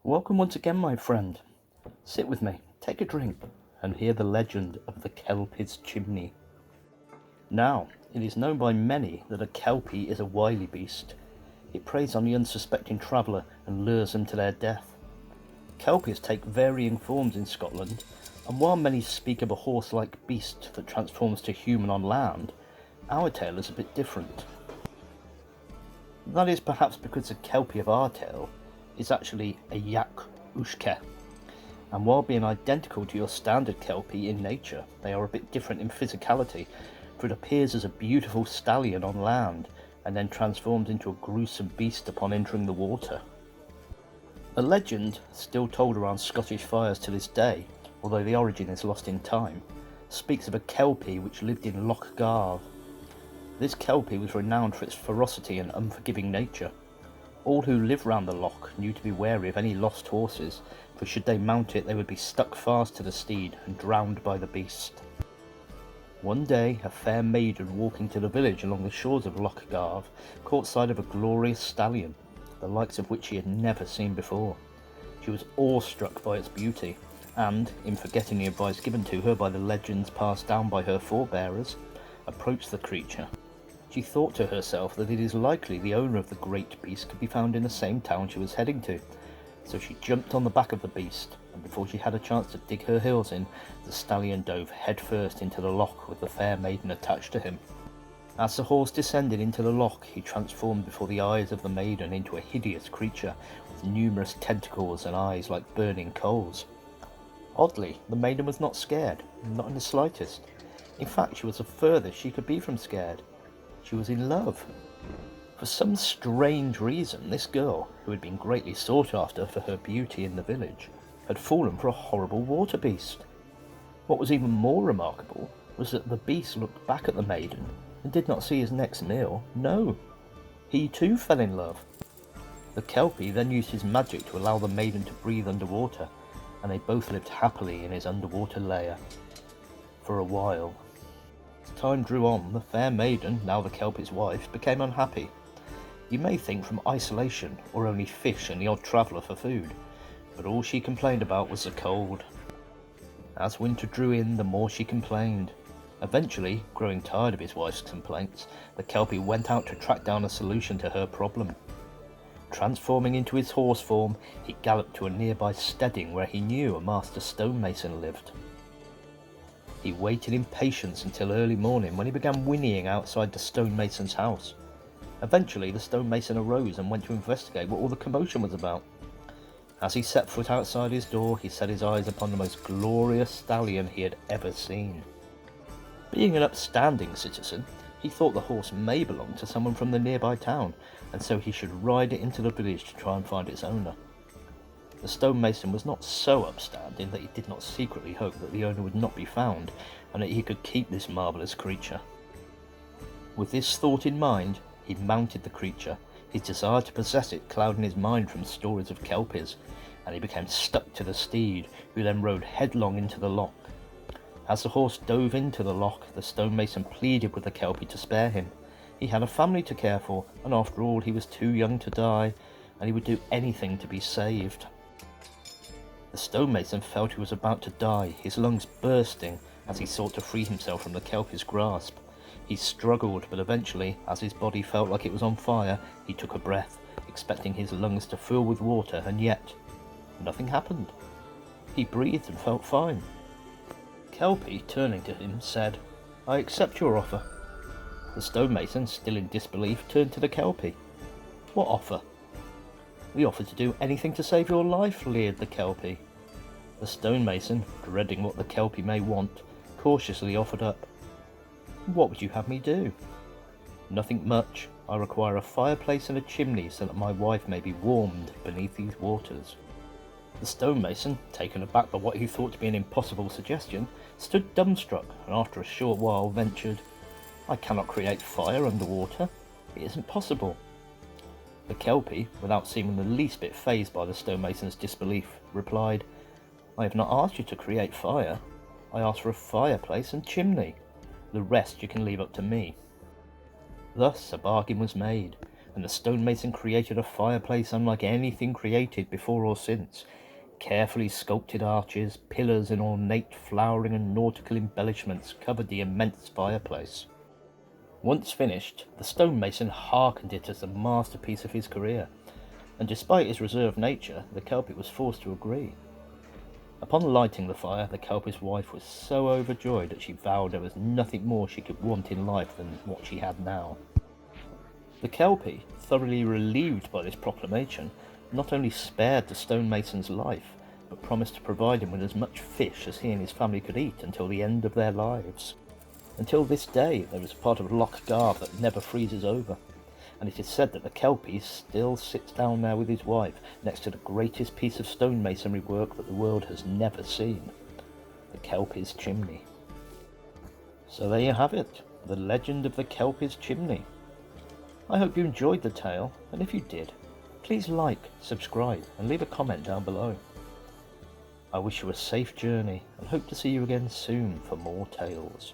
Welcome once again, my friend. Sit with me, take a drink, and hear the legend of the Kelpie's Chimney. Now, it is known by many that a Kelpie is a wily beast. It preys on the unsuspecting traveller and lures them to their death. Kelpies take varying forms in Scotland, and while many speak of a horse-like beast that transforms to human on land, our tale is a bit different. That is perhaps because the Kelpie of our tale is actually a Each-uisge, and while being identical to your standard Kelpie in nature, they are a bit different in physicality, for it appears as a beautiful stallion on land and then transforms into a gruesome beast upon entering the water. A legend, still told around Scottish fires to this day, although the origin is lost in time, speaks of a Kelpie which lived in Loch Garve. This Kelpie was renowned for its ferocity and unforgiving nature. All who lived round the loch knew to be wary of any lost horses, for should they mount it they would be stuck fast to the steed and drowned by the beast. One day a fair maiden walking to the village along the shores of Loch Garve caught sight of a glorious stallion, the likes of which she had never seen before. She was awestruck by its beauty, and, in forgetting the advice given to her by the legends passed down by her forebearers, approached the creature. She thought to herself that it is likely the owner of the great beast could be found in the same town she was heading to, so she jumped on the back of the beast, and before she had a chance to dig her heels in, the stallion dove headfirst into the loch with the fair maiden attached to him. As the horse descended into the loch, he transformed before the eyes of the maiden into a hideous creature with numerous tentacles and eyes like burning coals. Oddly, the maiden was not scared, not in the slightest. In fact, she was the furthest she could be from scared. She was in love. For some strange reason, this girl, who had been greatly sought after for her beauty in the village, had fallen for a horrible water beast. What was even more remarkable was that the beast looked back at the maiden and did not see his next meal. No, he too fell in love. The Kelpie then used his magic to allow the maiden to breathe underwater, and they both lived happily in his underwater lair. For a while. As time drew on, the fair maiden, now the Kelpie's wife, became unhappy. You may think from isolation, or only fish and the odd traveller for food, but all she complained about was the cold. As winter drew in, the more she complained. Eventually, growing tired of his wife's complaints, the Kelpie went out to track down a solution to her problem. Transforming into his horse form, he galloped to a nearby steading where he knew a master stonemason lived. He waited in patience until early morning, when he began whinnying outside the stonemason's house. Eventually the stonemason arose and went to investigate what all the commotion was about. As he set foot outside his door, he set his eyes upon the most glorious stallion he had ever seen. Being an upstanding citizen, he thought the horse may belong to someone from the nearby town, and so he should ride it into the village to try and find its owner. The stonemason was not so upstanding that he did not secretly hope that the owner would not be found, and that he could keep this marvellous creature. With this thought in mind, he mounted the creature, his desire to possess it clouding his mind from stories of Kelpies, and he became stuck to the steed, who then rode headlong into the loch. As the horse dove into the loch, the stonemason pleaded with the Kelpie to spare him. He had a family to care for, and after all he was too young to die, and he would do anything to be saved. The stonemason felt he was about to die, his lungs bursting as he sought to free himself from the Kelpie's grasp. He struggled, but eventually, as his body felt like it was on fire, he took a breath, expecting his lungs to fill with water, and yet nothing happened. He breathed and felt fine. Kelpie, turning to him, said, "I accept your offer." The stonemason, still in disbelief, turned to the Kelpie. "What offer?" "We offer to do anything to save your life," leered the Kelpie. The stonemason, dreading what the Kelpie may want, cautiously offered up. "What would you have me do?" "Nothing much. I require a fireplace and a chimney so that my wife may be warmed beneath these waters." The stonemason, taken aback by what he thought to be an impossible suggestion, stood dumbstruck, and after a short while ventured, "I cannot create fire underwater. It isn't possible." The Kelpie, without seeming the least bit fazed by the stonemason's disbelief, replied, "I have not asked you to create fire. I asked for a fireplace and chimney. The rest you can leave up to me." Thus a bargain was made. and the stonemason created a fireplace unlike anything created before or since. Carefully sculpted arches, pillars, and ornate flowering and nautical embellishments covered the immense fireplace. Once finished, the stonemason hearkened it as the masterpiece of his career, and despite his reserved nature, the Kelpie was forced to agree. Upon lighting the fire, the Kelpie's wife was so overjoyed that she vowed there was nothing more she could want in life than what she had now. The Kelpie, thoroughly relieved by this proclamation, not only spared the stonemason's life, but promised to provide him with as much fish as he and his family could eat until the end of their lives. Until this day, there is a part of Loch Garth that never freezes over, and it is said that the Kelpie still sits down there with his wife next to the greatest piece of stonemasonry work that the world has never seen, the Kelpie's Chimney. So there you have it, the legend of the Kelpie's Chimney. I hope you enjoyed the tale, and if you did, please like, subscribe, and leave a comment down below. I wish you a safe journey, and hope to see you again soon for more tales.